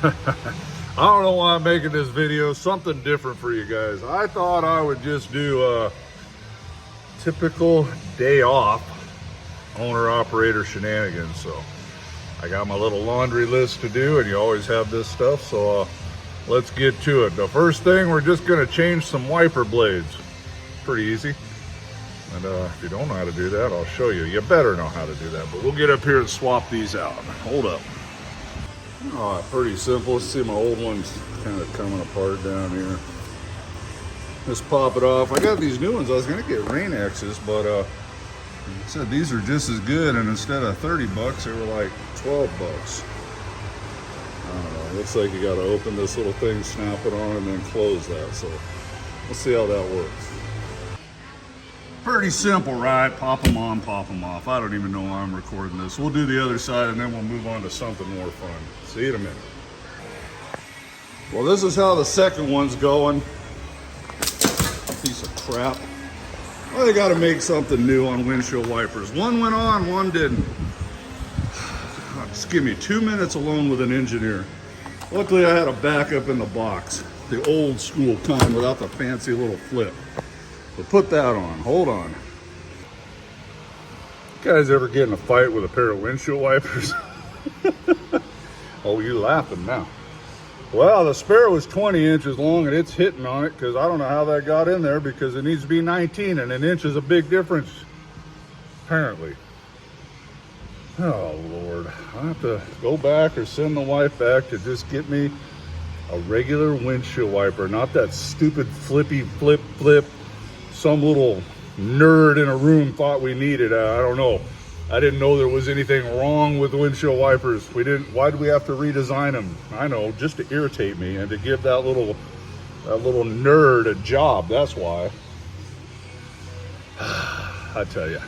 I don't know why I'm making this video, something different for you guys. I thought I would just do a typical day off owner-operator shenanigans. So I got my little laundry list to do, and you always have this stuff, so let's get to it. The first thing, we're just gonna change some wiper blades. Pretty easy. And if you don't know how to do that, I'll show you. You better know how to do that, but we'll get up here and swap these out. Hold up. All right, pretty simple. Let's see, my old one's kind of coming apart down here. Just pop it off. I got these new ones. I was gonna get Rain X's, but I said these are just as good, and instead of 30 bucks, they were like 12 bucks. I don't know. Looks like you gotta open this little thing, snap it on, and then close that. So let's see how that works. Pretty simple, right? Pop them on, pop them off. I don't even know why I'm recording this. We'll do the other side and then we'll move on to something more fun. See you in a minute. Well, this is how the second one's going. Piece of crap. Well, they got to make something new on windshield wipers. One went on, one didn't. Just give me 2 minutes alone with an engineer. Luckily, I had a backup in the box. The old school kind without the fancy little flip. But put that on, hold on. You guys ever get in a fight with a pair of windshield wipers? Oh, you're laughing now. Well, the spare was 20 inches long and it's hitting on it because I don't know how that got in there because it needs to be 19 and an inch is a big difference, apparently. Oh, Lord. I have to go back or send the wife back to just get me a regular windshield wiper, not that stupid flippy flip some little nerd in a room thought we needed. I don't know. I didn't know there was anything wrong with windshield wipers. Why do we have to redesign them? I know, just to irritate me and to give that little nerd a job. That's why. I tell you,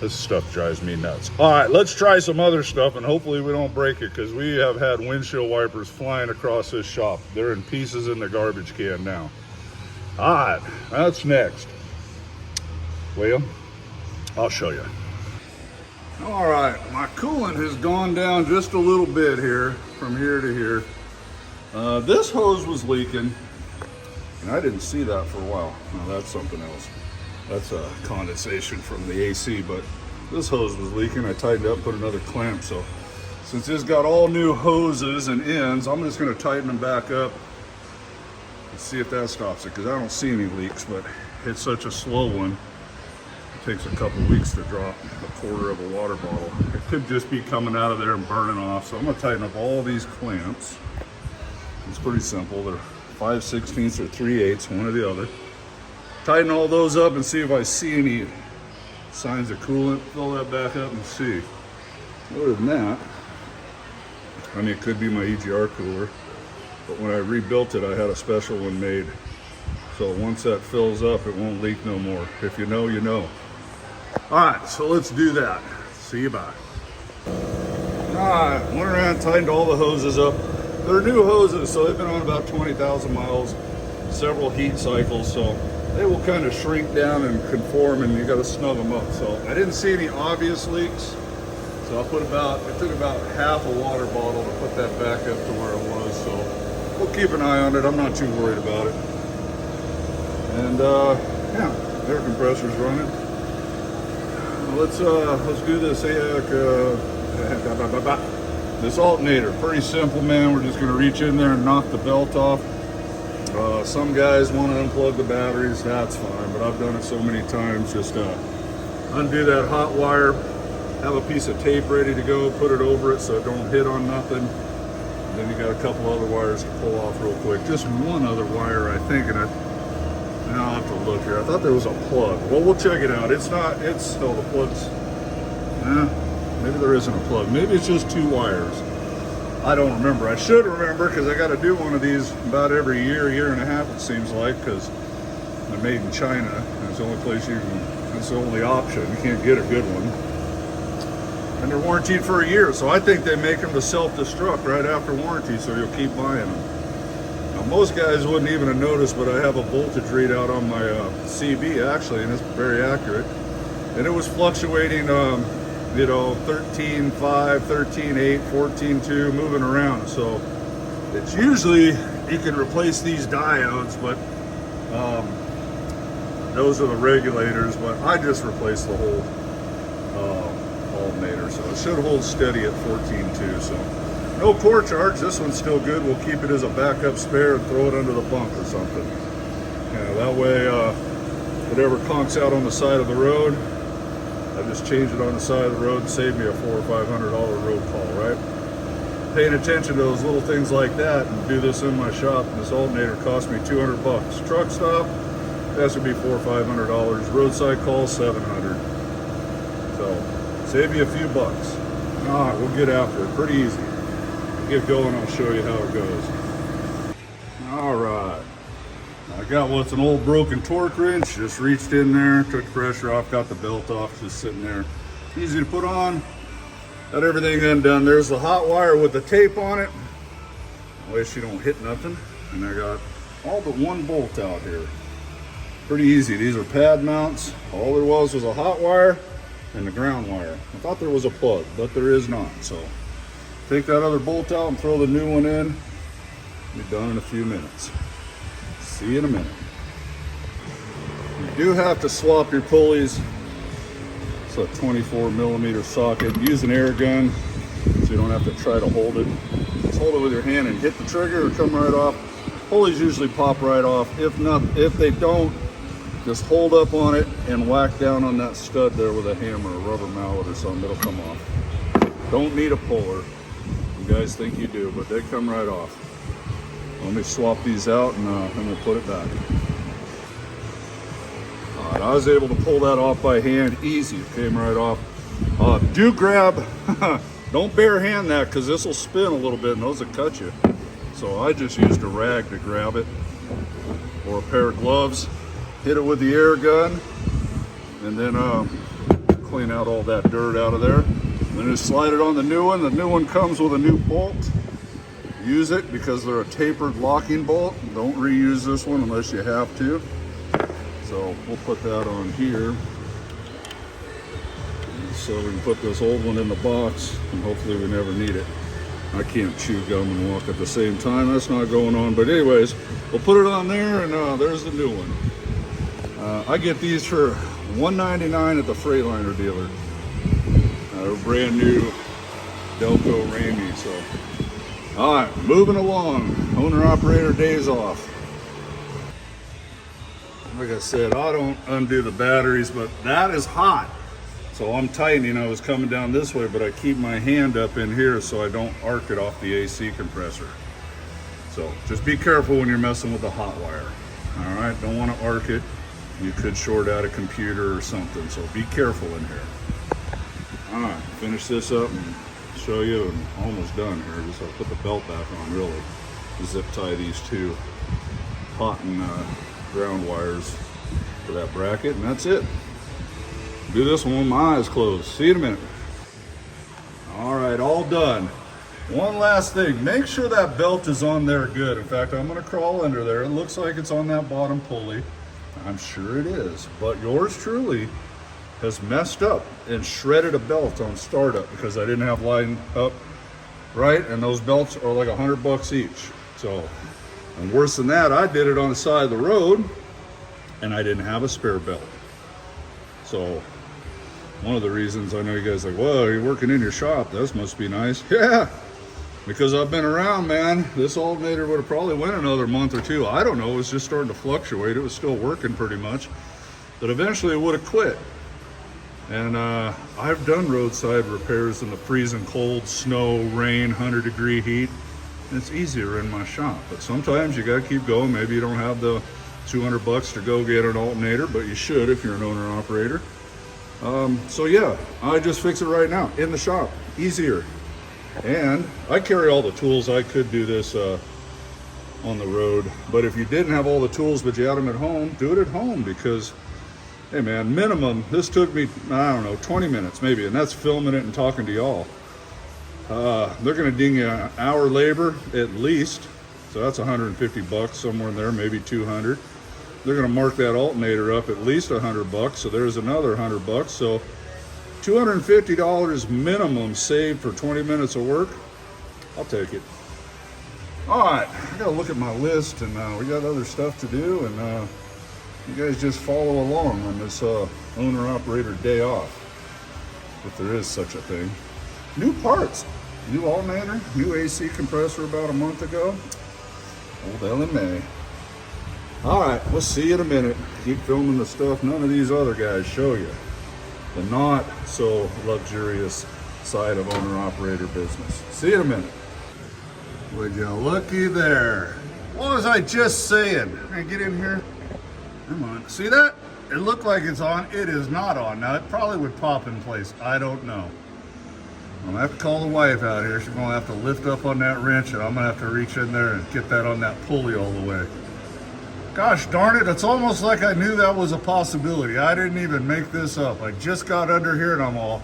this stuff drives me nuts. All right, let's try some other stuff and hopefully we don't break it because we have had windshield wipers flying across this shop. They're in pieces in the garbage can now. All right, that's next. Well, I'll show you. All right, my coolant has gone down just a little bit here, from here to here. This hose was leaking, and I didn't see that for a while. Now that's something else. That's a condensation from the AC, but this hose was leaking. I tightened up, put another clamp. So since it's got all new hoses and ends, I'm just gonna tighten them back up. Let's see if that stops it, because I don't see any leaks, but it's such a slow one. It takes a couple weeks to drop a quarter of a water bottle. It could just be coming out of there and burning off. So I'm gonna tighten up all these clamps. It's pretty simple. They're 5/16 or 3/8, one or the other. Tighten all those up and see if I see any signs of coolant. Fill that back up and see. Other than that, I mean, it could be my EGR cooler. But when I rebuilt it, I had a special one made. So once that fills up, it won't leak no more. If you know, you know. All right, so let's do that. See you bye. All right, went around, tightened all the hoses up. They're new hoses, so they've been on about 20,000 miles, several heat cycles, so they will kind of shrink down and conform, and you got to snug them up. So I didn't see any obvious leaks. So it took about half a water bottle to put that back up to where it was. So we'll keep an eye on it. I'm not too worried about it. And yeah, air compressor's running. Let's do this this alternator. Pretty simple, man. We're just gonna reach in there and knock the belt off. Some guys want to unplug the batteries. That's fine, but I've done it so many times. Just undo that hot wire. Have a piece of tape ready to go. Put it over it so it don't hit on nothing. Then you got a couple other wires to pull off real quick. Just one other wire, I think, and I'll have to look here. I thought there was a plug. Well, we'll check it out. It's not, the plug's, maybe there isn't a plug. Maybe it's just two wires. I don't remember. I should remember because I got to do one of these about every year and a half, it seems like, because they're made in China. And it's the only place you can, it's the only option. You can't get a good one. And they're warranted for a year, so I think they make them to self-destruct right after warranty, so you'll keep buying them. Now, most guys wouldn't even have noticed, but I have a voltage readout on my CB, actually, and it's very accurate. And it was fluctuating you know, 13.5, 13.8, 14.2, moving around. So it's usually, you can replace these diodes, but those are the regulators, but I just replaced the whole alternator. So it should hold steady at 14.2. So no core charge. This one's still good. We'll keep it as a backup spare and throw it under the bunk or something. Yeah, that way, whatever conks out on the side of the road, I just change it on the side of the road and save me a $400 or $500 road call, right? Paying attention to those little things like that, and do this in my shop. This alternator cost me 200 bucks. Truck stop, that should be $400 or $500. Roadside call, 700. So save you a few bucks. All right, we'll get after it. Pretty easy. Get going. I'll show you how it goes. All right. I got what's an old broken torque wrench. Just reached in there, took the pressure off, got the belt off, just sitting there. Easy to put on. Got everything undone. There's the hot wire with the tape on it. That way she don't hit nothing. And I got all but one bolt out here. Pretty easy. These are pad mounts. All there was a hot wire and the ground wire. I thought there was a plug, but there is not. So take that other bolt out and throw the new one in. Be done in a few minutes. See you in a minute. You do have to swap your pulleys. It's a 24 millimeter socket. Use an air gun so you don't have to try to hold it. Just hold it with your hand and hit the trigger, it'll come right off. Pulleys usually pop right off. If they don't, just hold up on it and whack down on that stud there with a hammer, a rubber mallet or something, it'll come off. Don't need a puller. You guys think you do, but they come right off. Let me swap these out and then we'll put it back. All right, I was able to pull that off by hand, easy, it came right off. Do grab, don't bare hand that because this will spin a little bit and those will cut you. So I just used a rag to grab it, or a pair of gloves, hit it with the air gun, and then clean out all that dirt out of there. Then just slide it on the new one. The new one comes with a new bolt. Use it because they're a tapered locking bolt. Don't reuse this one unless you have to. So we'll put that on here. So we can put this old one in the box and hopefully we never need it. I can't chew gum and walk at the same time. That's not going on. But anyways, we'll put it on there and there's the new one. I get these for $1.99 at the Freightliner dealer. They're brand new Delco Ramey. So. All right, moving along. Owner-operator days off. Like I said, I don't undo the batteries, but that is hot. So I'm tightening. I was coming down this way, but I keep my hand up in here so I don't arc it off the AC compressor. So just be careful when you're messing with the hot wire. All right, don't want to arc it. You could short out a computer or something, so be careful in here. All right, finish this up and show you. I'm almost done here. Just I'll put the belt back on, really. Zip tie these two hot and ground wires for that bracket, and that's it. Do this one with my eyes closed. See you in a minute. All right, all done. One last thing, make sure that belt is on there good. In fact, I'm gonna crawl under there. It looks like it's on that bottom pulley. I'm sure it is, but yours truly has messed up and shredded a belt on startup because I didn't have lined up right, and those belts are like $100 each. So, and worse than that, I did it on the side of the road and I didn't have a spare belt. So one of the reasons, I know you guys are like, well, you're working in your shop, this must be nice. Yeah, because I've been around, man. This alternator would have probably went another month or two. I don't know, it was just starting to fluctuate. It was still working pretty much, but eventually it would have quit. And I've done roadside repairs in the freezing cold, snow, rain, 100-degree heat. And it's easier in my shop, but sometimes you gotta keep going. Maybe you don't have the $200 to go get an alternator, but you should if you're an owner operator. So yeah, I just fix it right now in the shop, easier. And I carry all the tools. I could do this on the road, but if you didn't have all the tools but you had them at home, do it at home, because hey man, minimum, this took me, I don't know, 20 minutes maybe, and that's filming it and talking to y'all. They're gonna ding you an hour labor at least, so that's $150 somewhere in there, maybe 200. They're gonna mark that alternator up at least $100, so there's another $100. So $250 minimum saved for 20 minutes of work. I'll take it. All right, I gotta look at my list, and we got other stuff to do, and you guys just follow along on this owner-operator day off, if there is such a thing. New parts, new alternator, new AC compressor about a month ago. Old LMA. All right, we'll see you in a minute. Keep filming the stuff none of these other guys show you. The not so luxurious side of owner-operator business. See you in a minute. Would you looky there? What was I just saying? Can I get in here? Come on. See that? It looked like it's on. It is not on. Now, it probably would pop in place. I don't know. I'm going to have to call the wife out here. She's going to have to lift up on that wrench, and I'm going to have to reach in there and get that on that pulley all the way. Gosh darn it. It's almost like I knew that was a possibility. I didn't even make this up. I just got under here, and I'm all,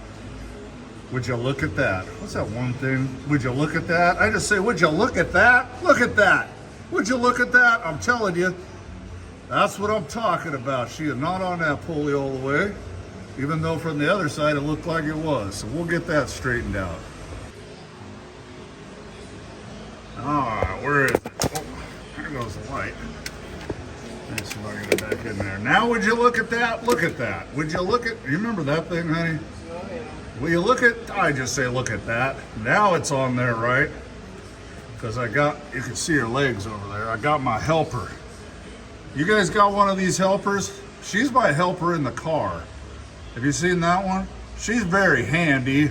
would you look at that? What's that one thing? Would you look at that? I just say, would you look at that? Look at that. Would you look at that? I'm telling you, that's what I'm talking about. She is not on that pulley all the way, even though from the other side it looked like it was. So we'll get that straightened out. All right, where is it? Oh, there goes the light. Let's see if I can get it back in there. Now, would you look at that? Look at that. Would you look at, you remember that thing, honey? Will you look at, I just say look at that. Now it's on there, right? Because I got, you can see her legs over there. I got my helper. You guys got one of these helpers? She's my helper in the car. Have you seen that one? She's very handy.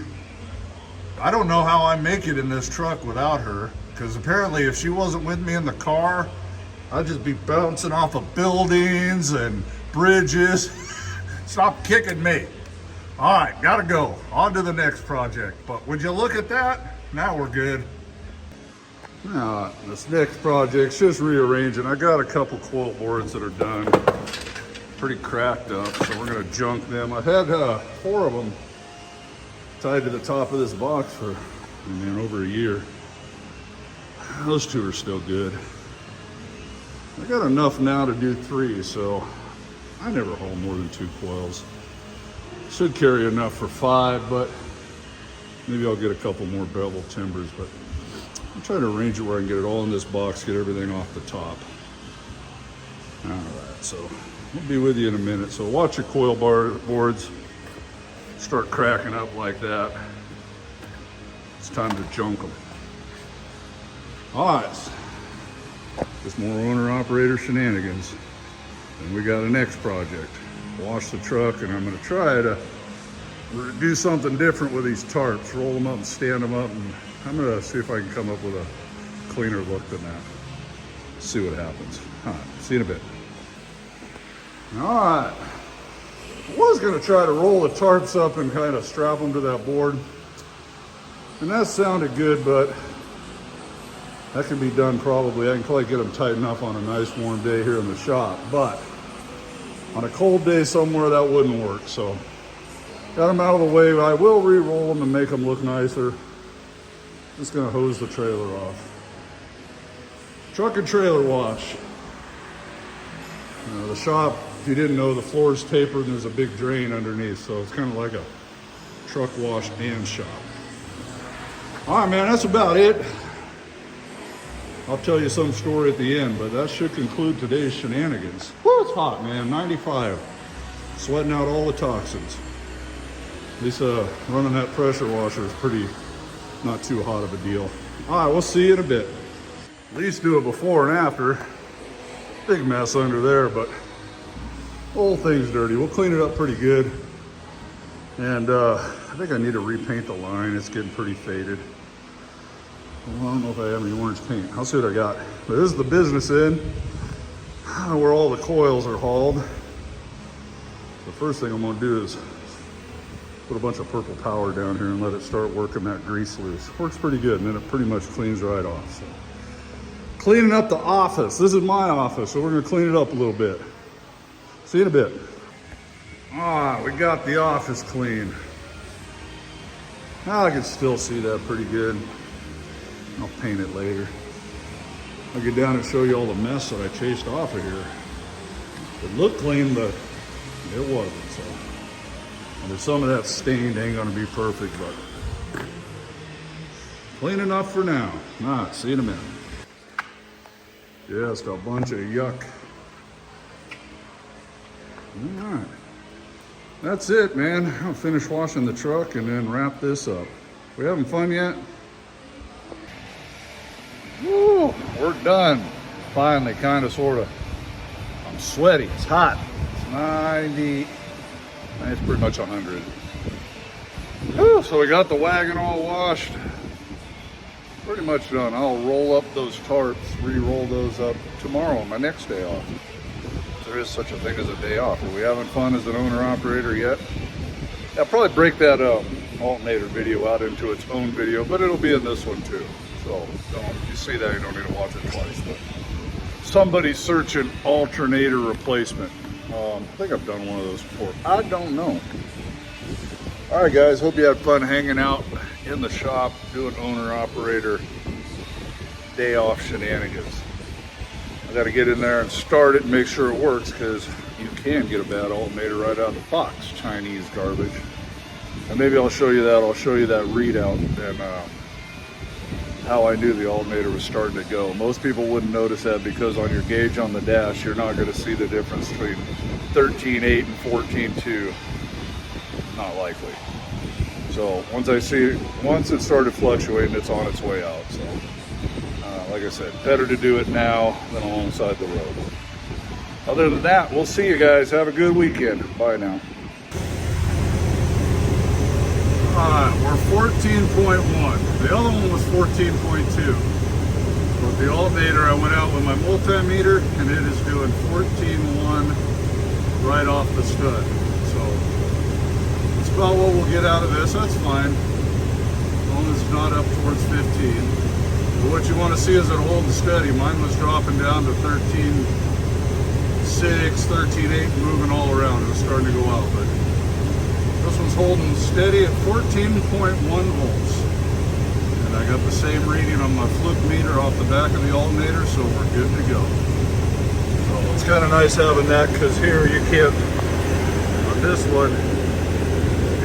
I don't know how I make it in this truck without her, because apparently if she wasn't with me in the car, I'd just be bouncing off of buildings and bridges. Stop kicking me. All right, gotta go. On to the next project. But would you look at that? Now we're good. Now, this next project's just rearranging. I got a couple coil boards that are done. Pretty cracked up, so we're gonna junk them. I've had 4 of them tied to the top of this box for, over a year. Those 2 are still good. I got enough now to do 3, so I never haul more than 2 coils. Should carry enough for 5, but maybe I'll get a couple more bevel timbers, but I'm trying to arrange it where I can get it all in this box, get everything off the top. All right, so we'll be with you in a minute. So watch your coil boards start cracking up like that. It's time to junk them. All right, just more owner-operator shenanigans. And we got a next project. Wash the truck, and I'm going to try to do something different with these tarps. Roll them up and stand them up, and I'm going to see if I can come up with a cleaner look than that. See what happens. All right, see you in a bit. All right. I was going to try to roll the tarps up and kind of strap them to that board. And that sounded good, but that can be done probably. I can probably get them tight enough on a nice warm day here in the shop. But on a cold day somewhere, that wouldn't work. So got them out of the way. I will re-roll them and make them look nicer. Just gonna hose the trailer off. Truck and trailer wash. The shop, if you didn't know, the floor is tapered and there's a big drain underneath. So it's kind of like a truck wash and shop. All right, man, that's about it. I'll tell you some story at the end, but that should conclude today's shenanigans. Woo, it's hot, man, 95. Sweating out all the toxins. At least running that pressure washer is pretty, not too hot of a deal. All right, we'll see you in a bit. At least do a before and after. Big mess under there, but the whole thing's dirty. We'll clean it up pretty good. And I think I need to repaint the line. It's getting pretty faded. Well, I don't know if I have any orange paint. I'll see what I got. But this is the business end, where all the coils are hauled. The first thing I'm gonna do is put a bunch of purple power down here and let it start working that grease loose. Works pretty good, and then it pretty much cleans right off. So, cleaning up the office. This is my office, so we're gonna clean it up a little bit. See you in a bit. All right, we got the office clean. Now I can still see that pretty good. I'll paint it later. I'll get down and show you all the mess that I chased off of here. It looked clean, but it wasn't, so. And if some of that stained, ain't gonna be perfect, but clean enough for now. All right, see you in a minute. Just a bunch of yuck. All right. That's it, man. I'll finish washing the truck and then wrap this up. We having fun yet? Woo, we're done. Finally, kind of, sort of. I'm sweaty, it's hot. It's 90, it's pretty much 100. Woo, so we got the wagon all washed. Pretty much done. I'll roll up those tarps, re-roll those up tomorrow on my next day off. There is such a thing as a day off. Are we having fun as an owner-operator yet? I'll probably break that Alternator video out into its own video, but it'll be in this one too. So if you see that, you don't need to watch it twice. But somebody's searching alternator replacement. I think I've done one of those before. I don't know. All right, guys. Hope you had fun hanging out in the shop doing owner-operator day off shenanigans. I got to get in there and start it and make sure it works, because you can get a bad alternator right out of the box. Chinese garbage. And maybe I'll show you that. I'll show you that readout and how I knew the alternator was starting to go. Most people wouldn't notice that because on your gauge on the dash, you're not going to see the difference between 13.8 and 14.2. Not likely. So once it started fluctuating, it's on its way out. So like I said, better to do it now than alongside the road. Other than that, we'll see you guys. Have a good weekend. Bye now. Alright, we're 14.1. The other one was 14.2. With the alternator, I went out with my multimeter and it is doing 14.1 right off the stud. So that's about what we'll get out of this. That's fine, as long as it's not up towards 15. But what you want to see is it holding steady. Mine was dropping down to 13.6, 13.8, moving all around. It was starting to go out, but this one's holding steady at 14.1 volts. And I got the same reading on my fluke meter off the back of the alternator, so we're good to go. So it's kind of nice having that, because here you can't, on this one,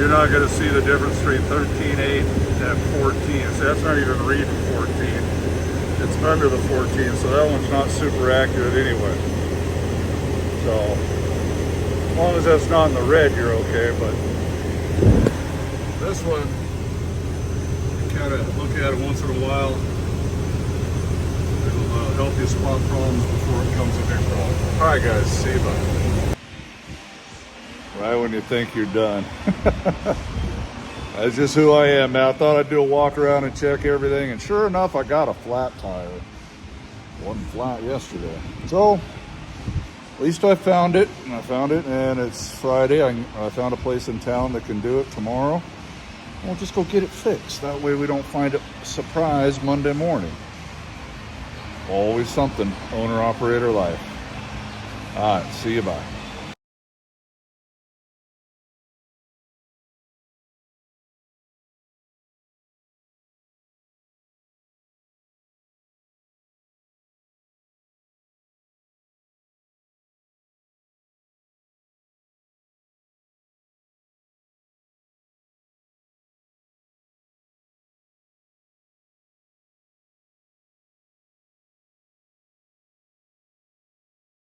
you're not going to see the difference between 13.8 and 14. So that's not even reading 14. It's under the 14, so that one's not super accurate anyway. So as long as that's not in the red, you're okay. But this one, you kind of look at it once in a while. It'll help you spot problems before it becomes a big problem. All right, guys, see you. Bye. Right when you think you're done. That's just who I am, man. I thought I'd do a walk around and check everything, and sure enough, I got a flat tire. It wasn't flat yesterday. So at least I found it, and it's Friday. I found a place in town that can do it tomorrow. We'll just go get it fixed. That way we don't find it a surprise Monday morning. Always something, owner-operator life. All right, see you, bye.